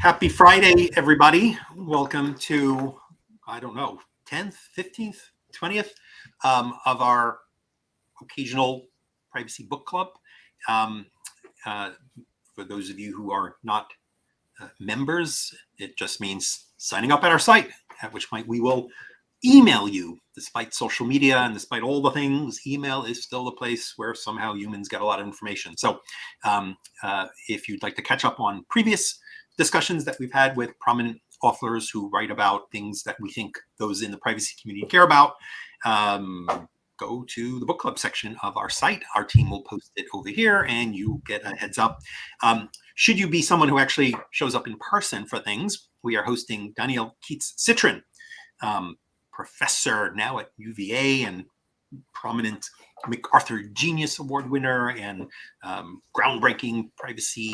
Happy Friday, everybody. Welcome to, I don't know, 10th, 15th, 20th of our occasional privacy book club. For those of you who are not members, it just means signing up at our site, at which point we will email you. Despite social media and despite all the things, email is still the place where somehow humans get a lot of information. So if you'd like to catch up on previous discussions that we've had with prominent authors who write about things that we think those in the privacy community care about, go to the book club section of our site. Our team will post it over here and you get a heads up. Should you be someone who actually shows up in person for things, we are hosting Daniel Keats-Citrin, professor now at UVA and prominent MacArthur Genius Award winner and groundbreaking privacy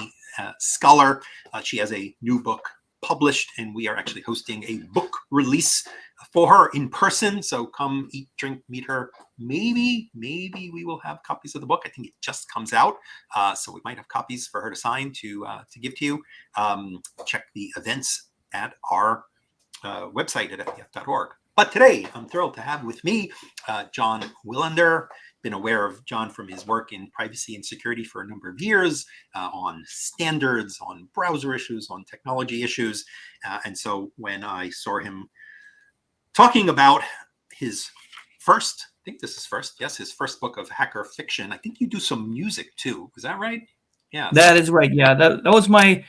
scholar. She has a new book published, and we are actually hosting a book release for her in person. So come eat, drink, meet her. Maybe we will have copies of the book. I think it just comes out, so we might have copies for her to sign to give to you. Check the events at our website at fpf.org. But today, I'm thrilled to have with me John Wilander. Been aware of John from his work in privacy and security for a number of years on standards, on browser issues, on technology issues. And so when I saw him talking about his first, I think this is first, yes, his first book of hacker fiction. I think you do some music too. Is that right? Yeah. That is right. Yeah, that was my,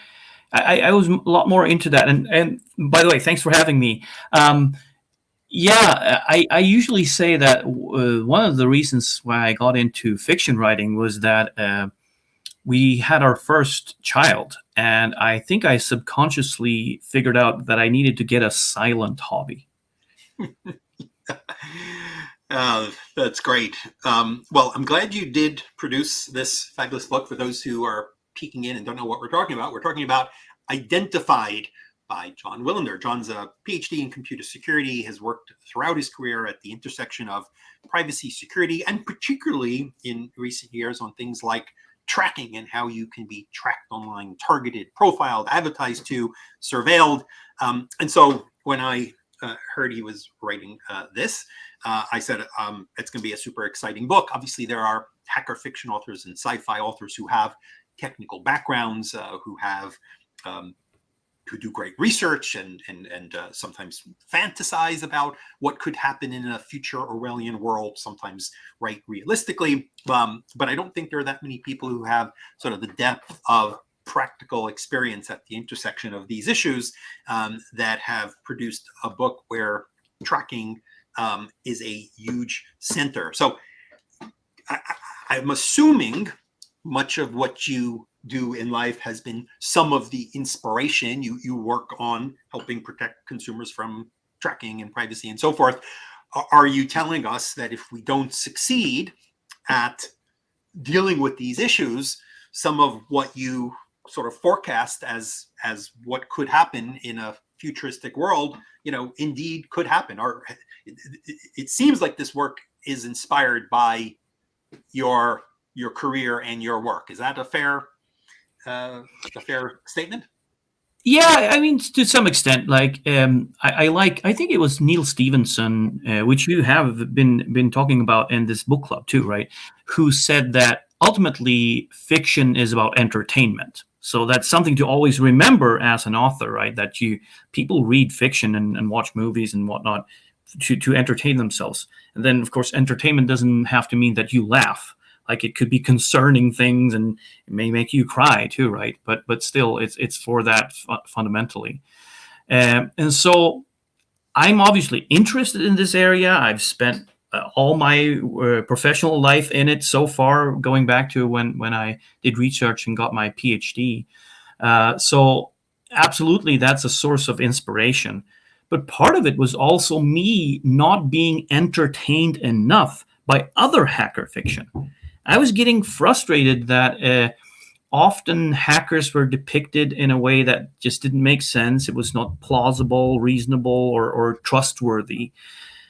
I was a lot more into that. And by the way, thanks for having me. Yeah, I usually say that one of the reasons why I got into fiction writing was that we had our first child, and I think I subconsciously figured out that I needed to get a silent hobby. That's great. Well, I'm glad you did produce this fabulous book. For those who are peeking in and don't know what we're talking about Identified by John Wilander. John's a PhD in computer security, has worked throughout his career at the intersection of privacy, security, and particularly in recent years on things like tracking and how you can be tracked online, targeted, profiled, advertised to, surveilled. And so when I heard he was writing this, I said, it's going to be a super exciting book. Obviously, there are hacker fiction authors and sci-fi authors who have technical backgrounds, who do great research and sometimes fantasize about what could happen in a future Orwellian world, sometimes write realistically. But I don't think there are that many people who have sort of the depth of practical experience at the intersection of these issues that have produced a book where tracking is a huge center. So I'm assuming much of what you do in life has been some of the inspiration. You work on helping protect consumers from tracking and privacy and so forth. Are you telling us that if we don't succeed at dealing with these issues, some of what you sort of forecast as what could happen in a futuristic world, indeed could happen? Or it seems like this work is inspired by your career and your work. Is that a fair statement? Yeah, I mean, to some extent, like I think it was Neil Stephenson, which you have been talking about in this book club too, right? Who said that ultimately fiction is about entertainment. So that's something to always remember as an author, right? That people read fiction and watch movies and whatnot to entertain themselves. And then, of course, entertainment doesn't have to mean that you laugh. Like, it could be concerning things, and it may make you cry too, right? But still, it's for that fundamentally. And so I'm obviously interested in this area. I've spent all my professional life in it so far, going back to when I did research and got my PhD. So absolutely, that's a source of inspiration. But part of it was also me not being entertained enough by other hacker fiction. I was getting frustrated that often hackers were depicted in a way that just didn't make sense. It was not plausible, reasonable, or trustworthy.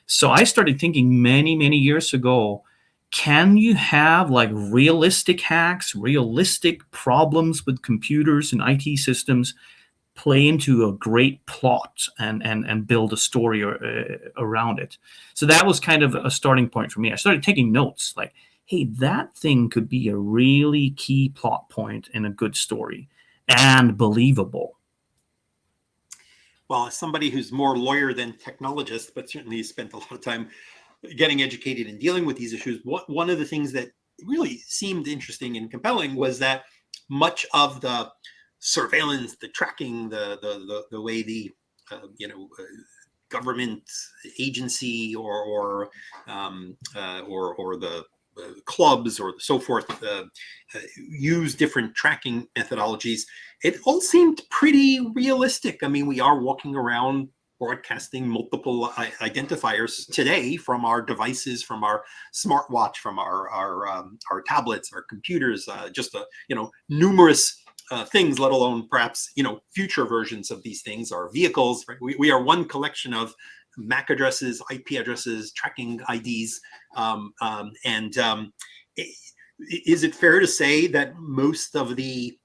So I started thinking many, many years ago, can you have like realistic hacks, realistic problems with computers and IT systems play into a great plot and build a story around it. So that was kind of a starting point for me. I started taking notes like, hey, that thing could be a really key plot point in a good story and believable. Well, as somebody who's more lawyer than technologist, but certainly spent a lot of time getting educated and dealing with these issues, one of the things that really seemed interesting and compelling was that much of the surveillance, the tracking, the way the government agency or the clubs or so forth use different tracking methodologies, it all seemed pretty realistic. I mean, we are walking around broadcasting multiple identifiers today from our devices, from our smartwatch, from our tablets, our computers, just numerous things, let alone perhaps future versions of these things, our vehicles. Right? We are one collection of MAC addresses, IP addresses, tracking IDs, is it fair to say that most of the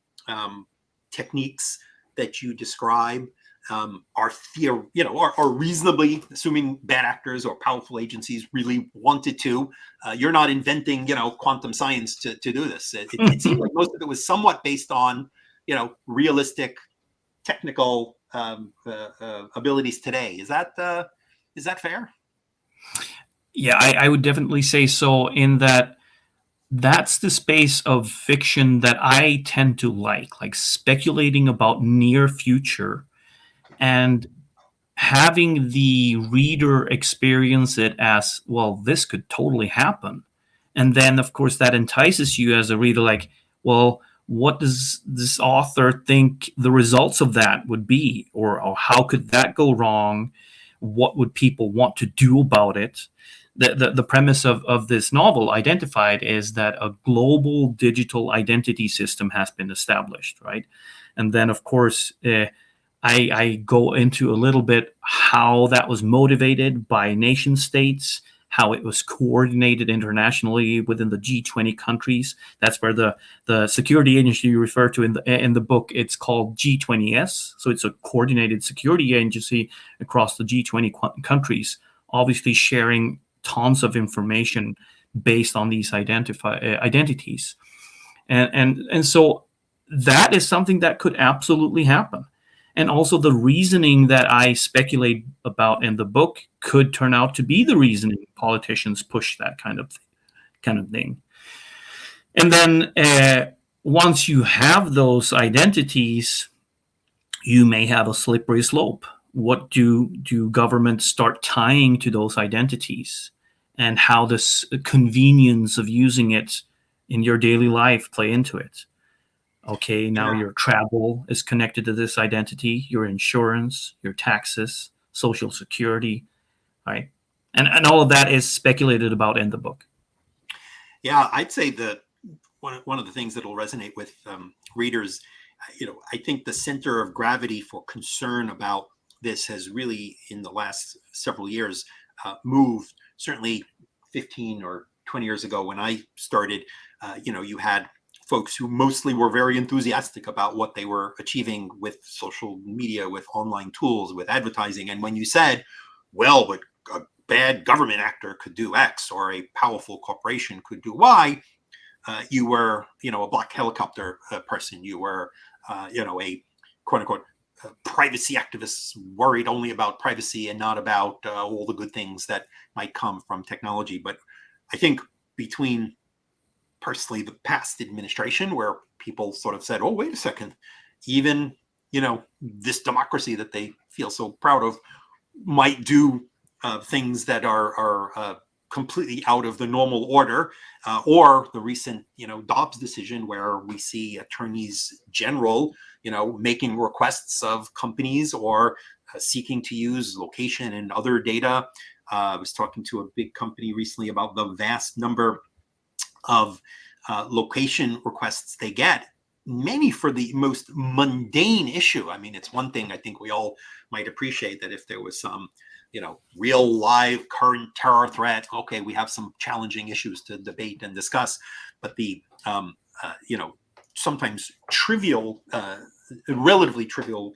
techniques that you describe are reasonably, assuming bad actors or powerful agencies really wanted to? You're not inventing, quantum science to do this. It seemed like most of it was somewhat based on, realistic technical abilities today. Is that fair? Yeah, I would definitely say so, in that that's the space of fiction that I tend to like speculating about near future and having the reader experience it as, well, this could totally happen. And then, of course, that entices you as a reader, like, well, what does this author think the results of that would be? Or how could that go wrong? What would people want to do about it? The premise of this novel, Identified, is that a global digital identity system has been established, right? And then, of course, I go into a little bit how that was motivated by nation states, how it was coordinated internationally within the G20 countries. That's where the security agency you refer to in the book, it's called G20S. So it's a coordinated security agency across the G20 countries, obviously sharing tons of information based on these identities. And so that is something that could absolutely happen. And also the reasoning that I speculate about in the book could turn out to be the reasoning politicians push that kind of thing. And then once you have those identities, you may have a slippery slope. What do governments start tying to those identities? And how this convenience of using it in your daily life play into it. Okay, now your travel is connected to this identity, your insurance, your taxes, social security, right? And all of that is speculated about in the book. Yeah, I'd say that one of the things that will resonate with readers, I think the center of gravity for concern about this has really, in the last several years, moved. Certainly 15 or 20 years ago when I started, you had folks who mostly were very enthusiastic about what they were achieving with social media, with online tools, with advertising. And when you said, well, but a bad government actor could do X or a powerful corporation could do Y, you were, a black helicopter person. You were, a quote unquote privacy activists worried only about privacy and not about all the good things that might come from technology. But I think between personally the past administration, where people sort of said, oh, wait a second, even, this democracy that they feel so proud of might do things that are completely out of the normal order, or the recent, Dobbs decision, where we see attorneys general, making requests of companies or seeking to use location and other data. I was talking to a big company recently about the vast number of location requests they get, many for the most mundane issue. I mean, it's one thing I think we all might appreciate, that if there was some, real live current terror threat, okay, we have some challenging issues to debate and discuss. But the, sometimes trivial relatively trivial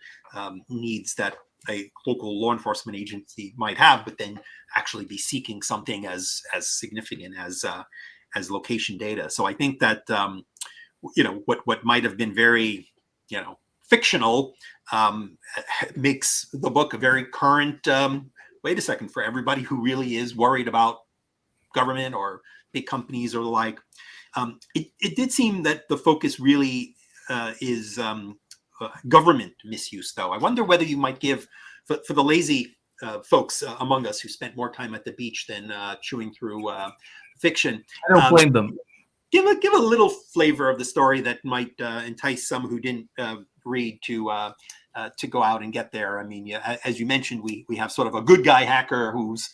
needs that a local law enforcement agency might have, but then actually be seeking something as significant as location data. So I think that what might have been very fictional makes the book a very current. Wait a second, for everybody who really is worried about government or big companies or the like. It did seem that the focus really is government misuse, though. I wonder whether you might give, for the lazy folks among us who spent more time at the beach than chewing through fiction. I don't blame them. Give a little flavor of the story that might entice some who didn't read to go out and get there. I mean, as you mentioned, we have sort of a good guy hacker who's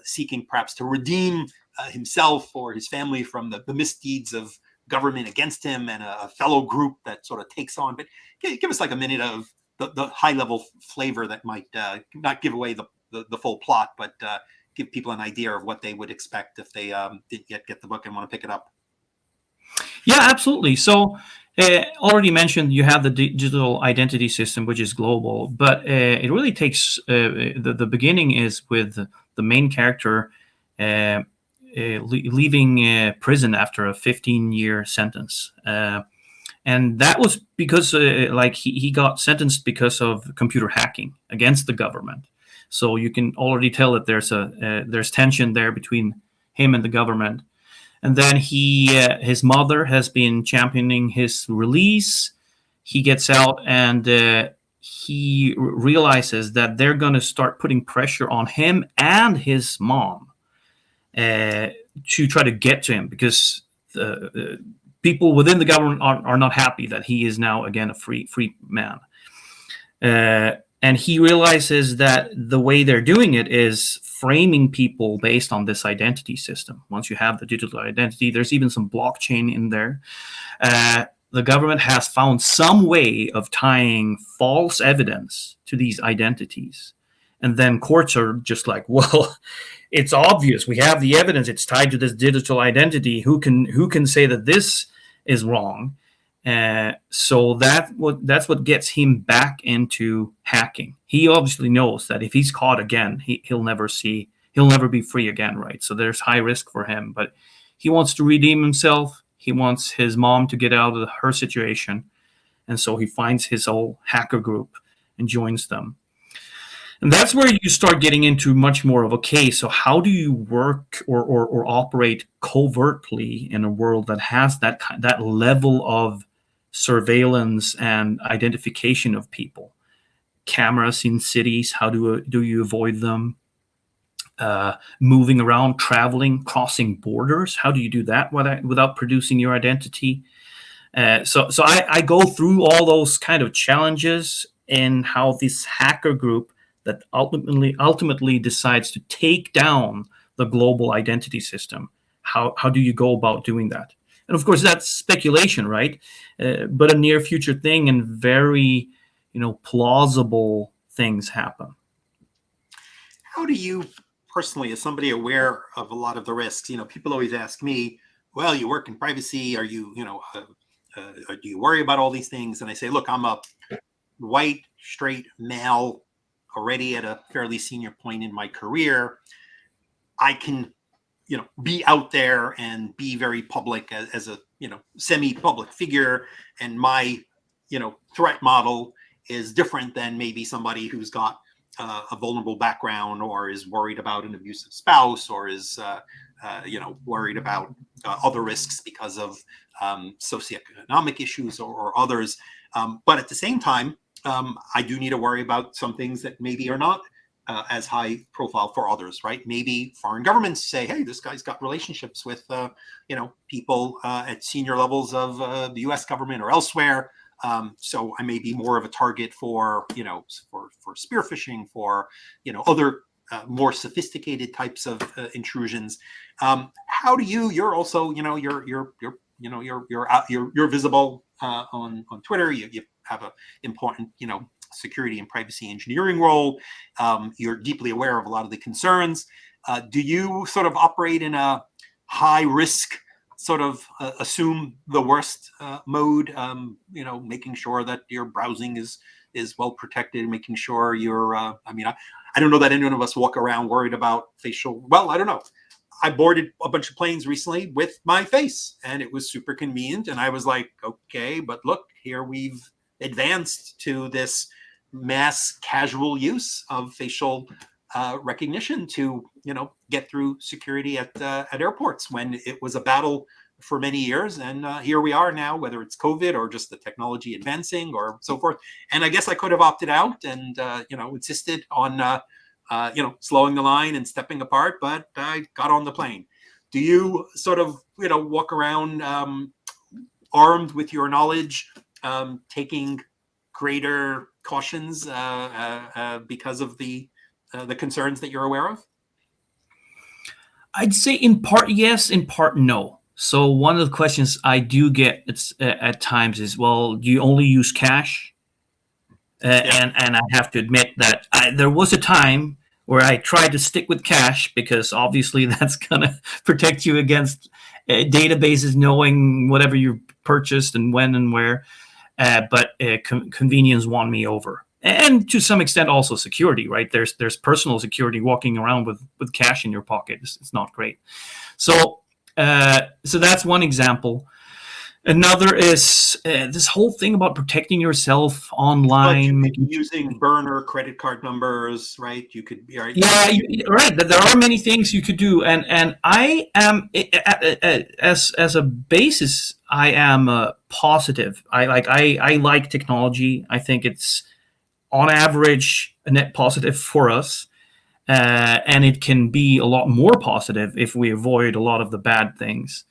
seeking perhaps to redeem himself or his family from the misdeeds of government against him, and a fellow group that sort of takes on. But give us like a minute of the high level flavor that might not give away the full plot, but give people an idea of what they would expect if they didn't yet get the book and want to pick it up. Yeah, absolutely. So already mentioned you have the digital identity system, which is global, but it really takes the beginning is with the main character leaving prison after a 15-year sentence. And that was because he got sentenced because of computer hacking against the government. So you can already tell that there's tension there between him and the government. And then his mother has been championing his release. He gets out and he realizes that they're going to start putting pressure on him and his mom to try to get to him, because the people within the government are not happy that he is now again a free man. And he realizes that the way they're doing it is framing people based on this identity system. Once you have the digital identity, there's even some blockchain in there. The government has found some way of tying false evidence to these identities. And then courts are just like, well, it's obvious. We have the evidence. It's tied to this digital identity. Who can say that this is wrong? So that's what gets him back into hacking. He obviously knows that if he's caught again, he'll never be free again, right? So there's high risk for him, but he wants to redeem himself. He wants his mom to get out of her situation, and so he finds his whole hacker group and joins them. And that's where you start getting into much more of, okay, so how do you work or operate covertly in a world that has that level of surveillance and identification of people? Cameras in cities, how do you avoid them? Moving around, traveling, crossing borders, how do you do that without producing your identity? So I go through all those kind of challenges in how this hacker group that ultimately decides to take down the global identity system. How do you go about doing that? And of course, that's speculation, right? But a near future thing, and very, plausible things happen. How do you personally, as somebody aware of a lot of the risks, people always ask me, well, you work in privacy. Are you, do you worry about all these things? And I say, look, I'm a white, straight male, already at a fairly senior point in my career. I can, be out there and be very public as a, semi-public figure. And my, threat model is different than maybe somebody who's got a vulnerable background, or is worried about an abusive spouse, or is, worried about other risks because of socioeconomic issues or others. But at the same time, I do need to worry about some things that maybe are not as high profile for others, right? Maybe foreign governments say, hey, this guy's got relationships with, people at senior levels of the US government or elsewhere. So I may be more of a target for, for spear phishing, for, other more sophisticated types of intrusions. How do you're also, you're visible on Twitter. You have an important, security and privacy engineering role. You're deeply aware of a lot of the concerns. Do you sort of operate in a high risk sort of assume the worst mode, making sure that your browsing is well protected, making sure you're, I don't know that any of us walk around worried about facial, well, I don't know. I boarded a bunch of planes recently with my face, and it was super convenient. And I was like, okay, but look, here we've advanced to this mass casual use of facial recognition to, get through security at airports, when it was a battle for many years. And here we are now, whether it's COVID or just the technology advancing or so forth. And I guess I could have opted out and, insisted on, slowing the line and stepping apart, but I got on the plane. Do you sort of, walk around armed with your knowledge, taking greater cautions because of the concerns that you're aware of? I'd say in part yes, in part no. So one of the questions I do get at times is, well, do you only use cash? And I have to admit that there was a time where I tried to stick with cash, because obviously that's going to protect you against databases knowing whatever you purchased and when and where. But convenience won me over. And to some extent also security, right? There's personal security. Walking around with cash in your pocket, it's not great. So that's one example. Another is this whole thing about protecting yourself online. But using burner credit card numbers, right? You could be right. Yeah, right. There are many things you could do, and I am as a basis, I am positive. I like technology. I think it's on average a net positive for us, and it can be a lot more positive if we avoid a lot of the bad things.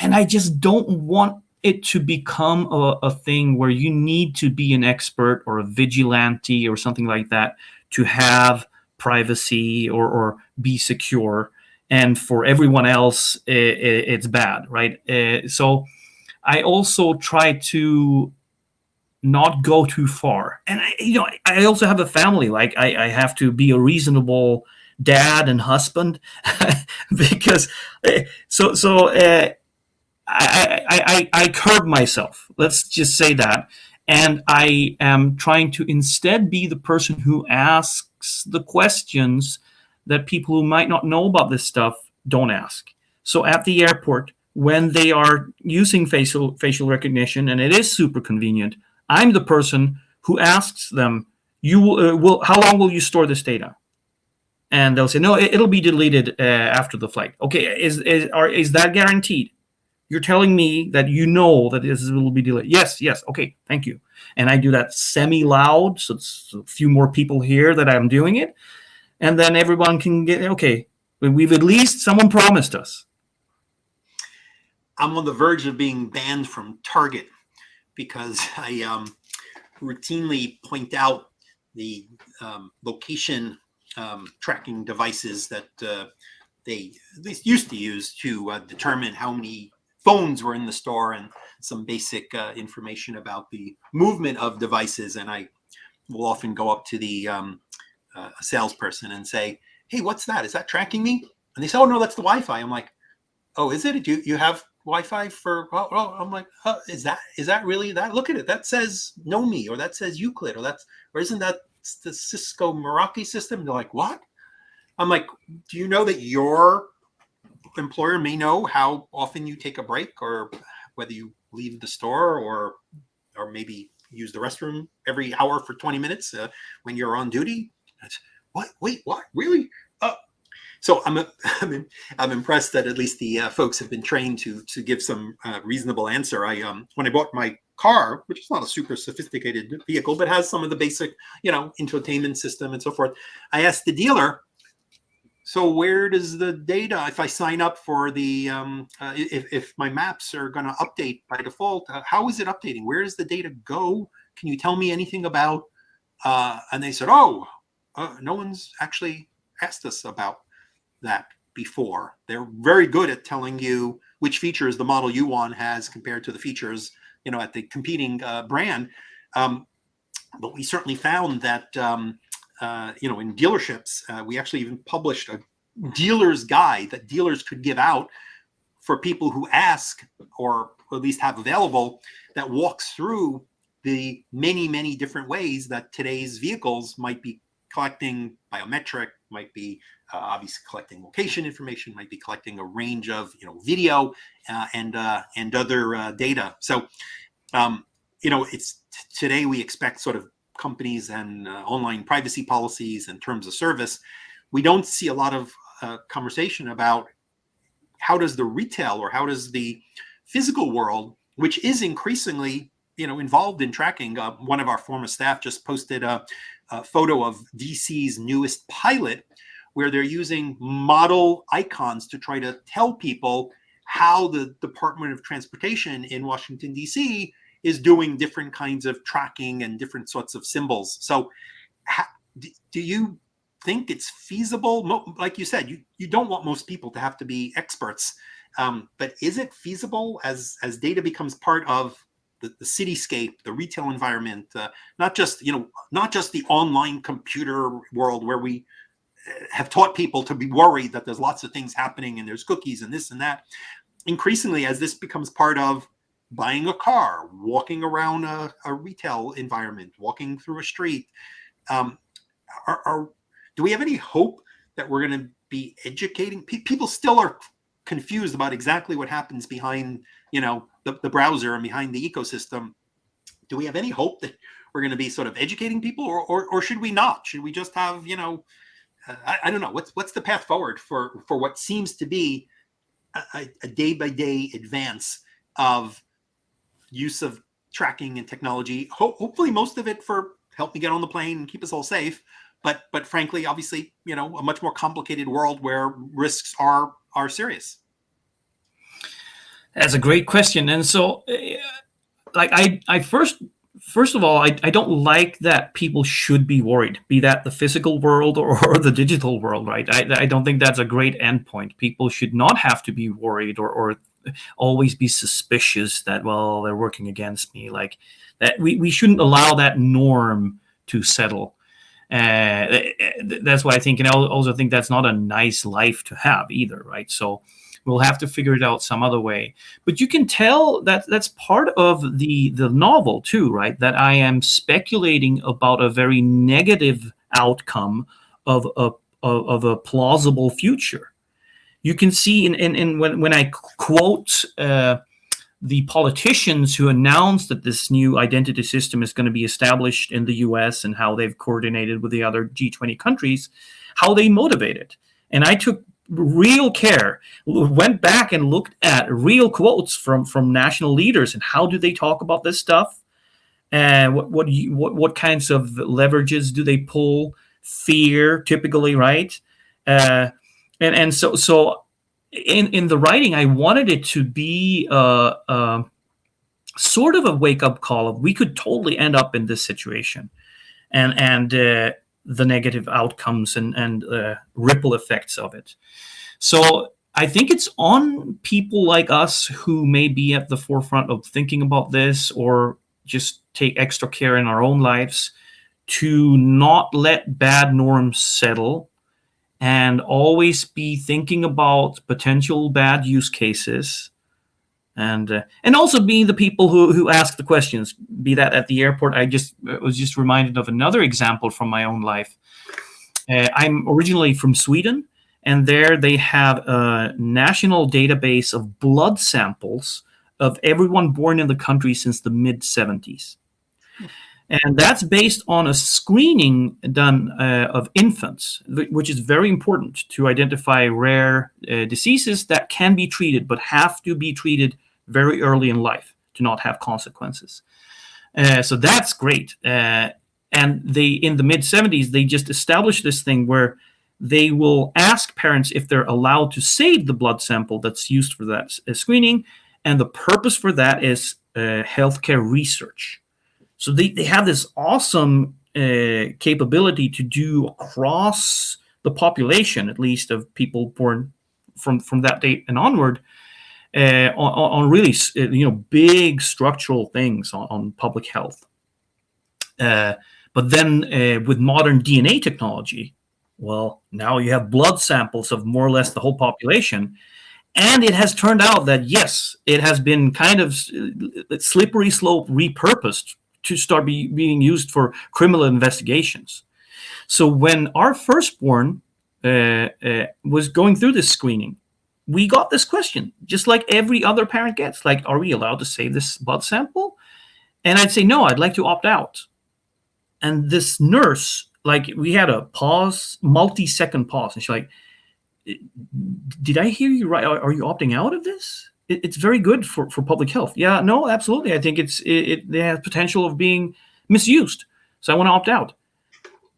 And I just don't want it to become a thing where you need to be an expert or a vigilante or something like that to have privacy or be secure. And for everyone else, it's bad, right? So I also try to not go too far. And I also have a family. Like I have to be a reasonable dad and husband because I curb myself. Let's just say that. And I am trying to instead be the person who asks the questions that people who might not know about this stuff don't ask. So at the airport, when they are using facial recognition, and it is super convenient, I'm the person who asks them, how long will you store this data? And they'll say, no, it'll be deleted after the flight. Okay, is that guaranteed? You're telling me that that this will be delayed. Yes. Okay, thank you. And I do that semi-loud, so it's a few more people hear that I'm doing it. And then everyone can get, okay, we've at least, someone promised us. I'm on the verge of being banned from Target because I routinely point out the location tracking devices that they used to use to determine how many phones were in the store and some basic information about the movement of devices. And I will often go up to the salesperson and say, hey, what's that? Is that tracking me? And they say, oh, no, that's the Wi-Fi. I'm like, oh, is it? Do you have Wi-Fi for, oh, I'm like, is that really that? Look at it. That says Nomi, or that says Euclid, or isn't that the Cisco Meraki system? They're like, what? I'm like, do you know that your employer may know how often you take a break, or whether you leave the store, or maybe use the restroom every hour for 20 minutes when you're on duty? What? Wait, what? Really? So I'm impressed that at least the folks have been trained to give some reasonable answer. When I bought my car, which is not a super sophisticated vehicle, but has some of the basic, infotainment system and so forth, I asked the dealer, so where does the data, if I sign up for the, if my maps are going to update by default, how is it updating? Where does the data go? Can you tell me anything about? And they said, no one's actually asked us about that before. They're very good at telling you which features the model you want has compared to the features, at the competing brand. But we certainly found that, in dealerships, we actually even published a dealer's guide that dealers could give out for people who ask, or at least have available, that walks through the many, many different ways that today's vehicles might be collecting biometric, might be obviously collecting location information, might be collecting a range of video and other data. So it's today we expect sort of companies and online privacy policies and terms of service. We don't see a lot of conversation about how does the retail or how does the physical world, which is increasingly involved in tracking. One of our former staff just posted a photo of DC's newest pilot, where they're using model icons to try to tell people how the Department of Transportation in Washington, D.C. is doing different kinds of tracking and different sorts of symbols. So do you think it's feasible? Like you said, you don't want most people to have to be experts, but is it feasible as data becomes part of the cityscape, the retail environment, not just the online computer world where we have taught people to be worried that there's lots of things happening and there's cookies and this and that. Increasingly, as this becomes part of buying a car, walking around a retail environment, walking through a street, do we have any hope that we're going to be educating people? Still are confused about exactly what happens behind the browser and behind the ecosystem. Do we have any hope that we're going to be sort of educating people, or should we not? Should we just have I don't know, what's the path forward for what seems to be a day-by-day advance of use of tracking and technology, hopefully most of it for help me get on the plane and keep us all safe, but frankly, obviously, a much more complicated world where risks are serious. That's a great question. And so like I first of all, I don't like that people should be worried, be that the physical world or the digital world, right? I don't think that's a great endpoint. People should not have to be worried or always be suspicious that, well, they're working against me. Like that, we shouldn't allow that norm to settle. That's why I think, and I also think that's not a nice life to have either, right? So we'll have to figure it out some other way. But you can tell that that's part of the novel too, right? That I am speculating about a very negative outcome of a plausible future. You can see in when I quote the politicians who announced that this new identity system is going to be established in the US and how they've coordinated with the other G20 countries, how they motivate it. And I took real care, went back and looked at real quotes from national leaders and how do they talk about this stuff, and what kinds of leverages do they pull? Fear, typically, right? And so in the writing, I wanted it to be sort of a wake up call of we could totally end up in this situation, and the negative outcomes and ripple effects of it. So I think it's on people like us who may be at the forefront of thinking about this or just take extra care in our own lives to not let bad norms settle and always be thinking about potential bad use cases. And also being the people who ask the questions, be that at the airport. I was just reminded of another example from my own life. I'm originally from Sweden, and there they have a national database of blood samples of everyone born in the country since the mid-'70s. And that's based on a screening done of infants, which is very important to identify rare diseases that can be treated, but have to be treated very early in life to not have consequences. So that's great. And they, in the mid-'70s, they just established this thing where they will ask parents if they're allowed to save the blood sample that's used for that screening. And the purpose for that is healthcare research. So they have this awesome capability to do across the population, at least of people born from that date and onward, on really big structural things on public health. But then with modern DNA technology, well, now you have blood samples of more or less the whole population, And it has turned out that, yes, it has been kind of slippery slope repurposed to start being used for criminal investigations. So when our firstborn was going through this screening, we got this question, just like every other parent gets, like, are we allowed to save this blood sample? And I'd say, no, I'd like to opt out. And this nurse, like, we had a pause, multi-second pause. And she's like, did I hear you right? Are you opting out of this? It's very good for public health. Yeah, no, absolutely. I think it has potential of being misused. So I want to opt out.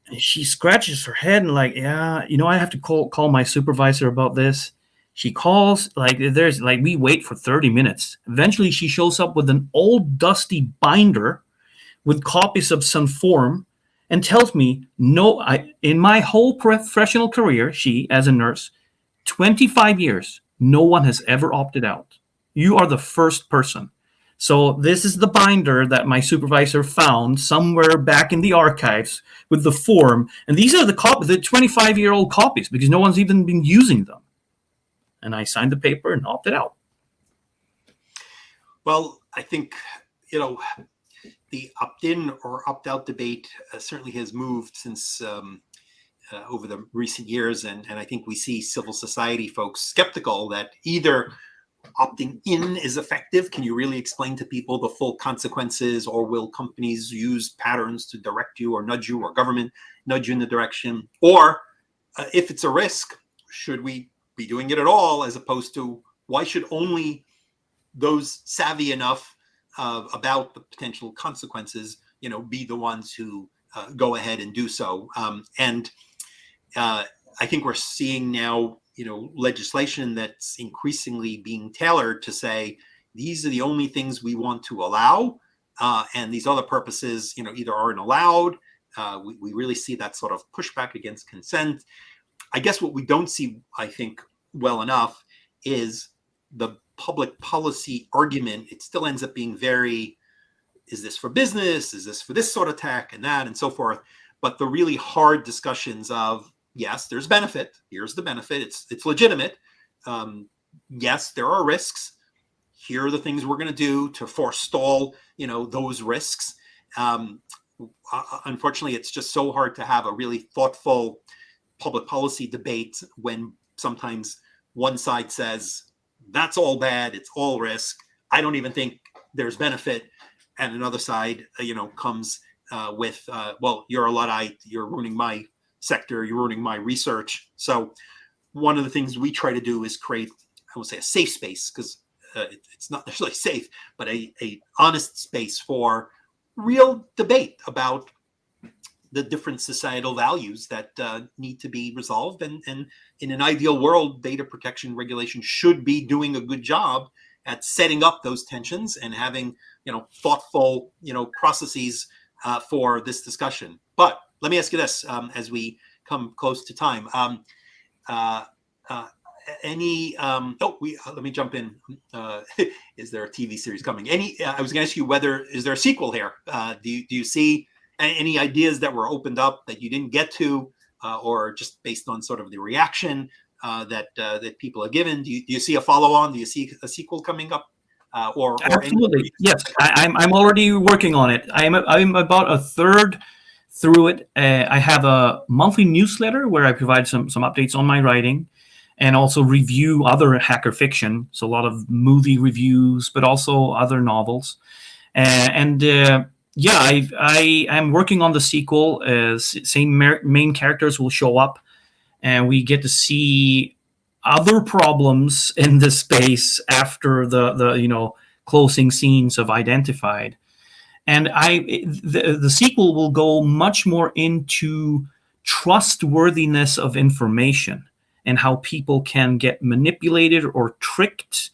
And she scratches her head and like, yeah, I have to call my supervisor about this. She calls, like, we wait for 30 minutes. Eventually she shows up with an old dusty binder with copies of some form and tells me, no, in my whole professional career, she, as a nurse, 25 years, no one has ever opted out. You are the first person. So this is the binder that my supervisor found somewhere back in the archives with the form. And these are the 25-year-old copies, because no one's even been using them. And I signed the paper and opted out. Well, I think, the opt-in or opt-out debate certainly has moved since over the recent years. And I think we see civil society folks skeptical that either opting in is effective. Can you really explain to people the full consequences, or will companies use patterns to direct you or nudge you, or government nudge you in the direction? Or if it's a risk, should we be doing it at all, as opposed to why should only those savvy enough about the potential consequences, be the ones who go ahead and do so. And I think we're seeing now, legislation that's increasingly being tailored to say, these are the only things we want to allow. And these other purposes, either aren't allowed. We really see that sort of pushback against consent. I guess what we don't see, I think, well enough is the public policy argument. It still ends up being very, is this for business? Is this for this sort of tech and that and so forth? But the really hard discussions of, yes, there's benefit. Here's the benefit. It's legitimate. Yes, there are risks. Here are the things we're going to do to forestall, those risks. Unfortunately, it's just so hard to have a really thoughtful public policy debate when sometimes one side says, that's all bad, it's all risk, I don't even think there's benefit. And another side, comes with, well, you're a Luddite, you're ruining my sector, you're ruining my research. So one of the things we try to do is create, I would say, a safe space, because it's not necessarily safe, but a honest space for real debate about the different societal values that need to be resolved. And in an ideal world, data protection regulation should be doing a good job at setting up those tensions and having, thoughtful, processes for this discussion. But let me ask you this, as we come close to time. Let me jump in. Is there a TV series coming? I was going to ask you is there a sequel here? Do you see any ideas that were opened up that you didn't get to, or just based on sort of the reaction that people are given? Do you see a follow-on? Do you see a sequel coming up? Or absolutely, yes. I'm already working on it. I'm about a third through it. I have a monthly newsletter where I provide some updates on my writing, and also review other hacker fiction. So a lot of movie reviews, but also other novels. Yeah, I am working on the sequel. Same main characters will show up, and we get to see other problems in this space after the closing scenes have identified. And the sequel will go much more into trustworthiness of information and how people can get manipulated or tricked,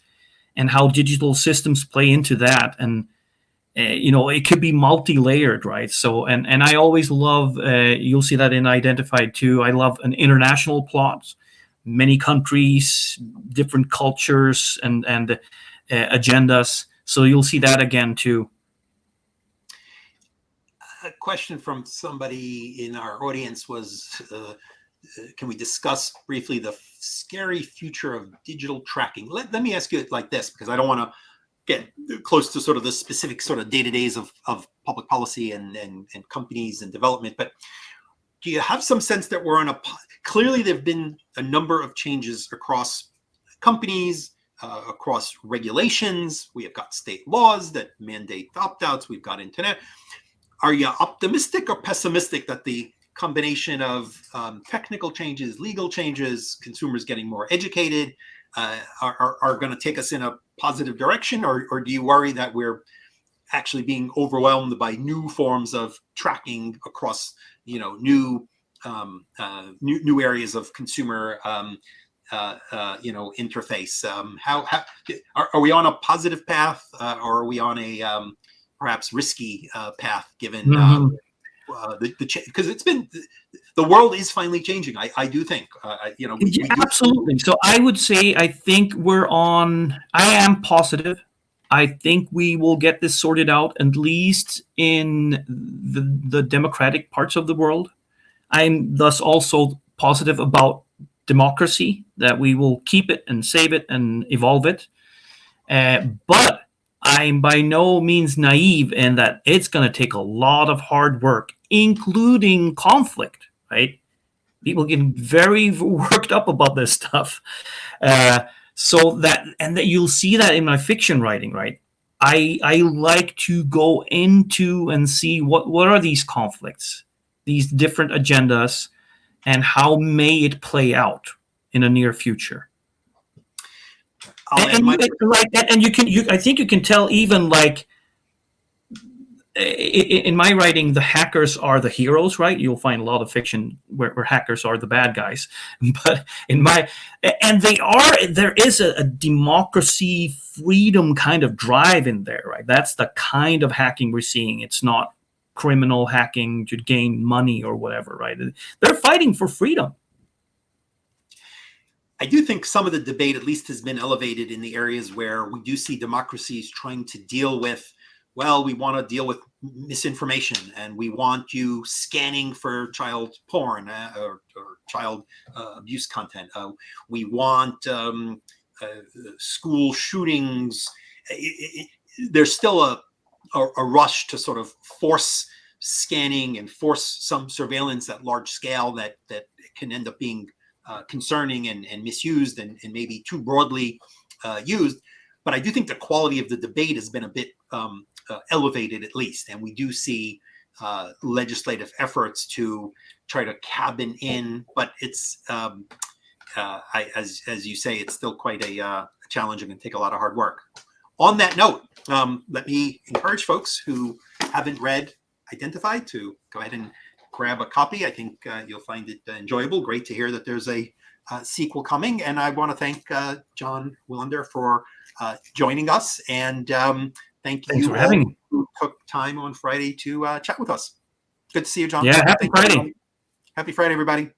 and how digital systems play into that. And it could be multi-layered, right? So, and I always love, you'll see that in Identified too. I love an international plot, many countries, different cultures and agendas. So you'll see that again too. A question from somebody in our audience was, can we discuss briefly the scary future of digital tracking? Let me ask you it like this, because I don't want to get close to sort of the specific sort of day-to-days of public policy and companies and development, but do you have some sense that we're on clearly there have been a number of changes across companies, across regulations. We have got state laws that mandate opt-outs. We've got internet. Are you optimistic or pessimistic that the combination of technical changes, legal changes, consumers getting more educated are going to take us in a positive direction, or do you worry that we're actually being overwhelmed by new forms of tracking across, new areas of consumer, interface? How are we on a positive path, or are we on a perhaps risky path, given because it's been, the world is finally changing. I do think, absolutely. So I would say, I am positive. I think we will get this sorted out, at least in the democratic parts of the world. I'm thus also positive about democracy, that we will keep it and save it and evolve it. But I'm by no means naive in that it's going to take a lot of hard work, including conflict, right? People get very worked up about this stuff. So that you'll see that in my fiction writing, right? I like to go into and see what are these conflicts, these different agendas, and how may it play out in a near future. I think you can tell, even like in my writing, the hackers are the heroes, right? You'll find a lot of fiction where hackers are the bad guys, but there is a democracy, freedom kind of drive in there, right? That's the kind of hacking we're seeing. It's not criminal hacking to gain money or whatever, right? They're fighting for freedom. I do think some of the debate at least has been elevated in the areas where we do see democracies trying to deal with, well, we want to deal with misinformation, and we want you scanning for child porn or child abuse content. We want school shootings. There's still a rush to sort of force scanning and force some surveillance at large scale that can end up being concerning and misused and maybe too broadly used. But I do think the quality of the debate has been a bit elevated, at least. And we do see legislative efforts to try to cabin in, but it's, as you say, it's still quite a challenge and can take a lot of hard work. On that note, let me encourage folks who haven't read Identify to go ahead and grab a copy. I think you'll find it enjoyable. Great to hear that there's a sequel coming. And I want to thank John Wilander for joining us. And thanks you for having me. Who took time on Friday to chat with us. Good to see you, John. Yeah, happy Friday. Happy Friday, everybody.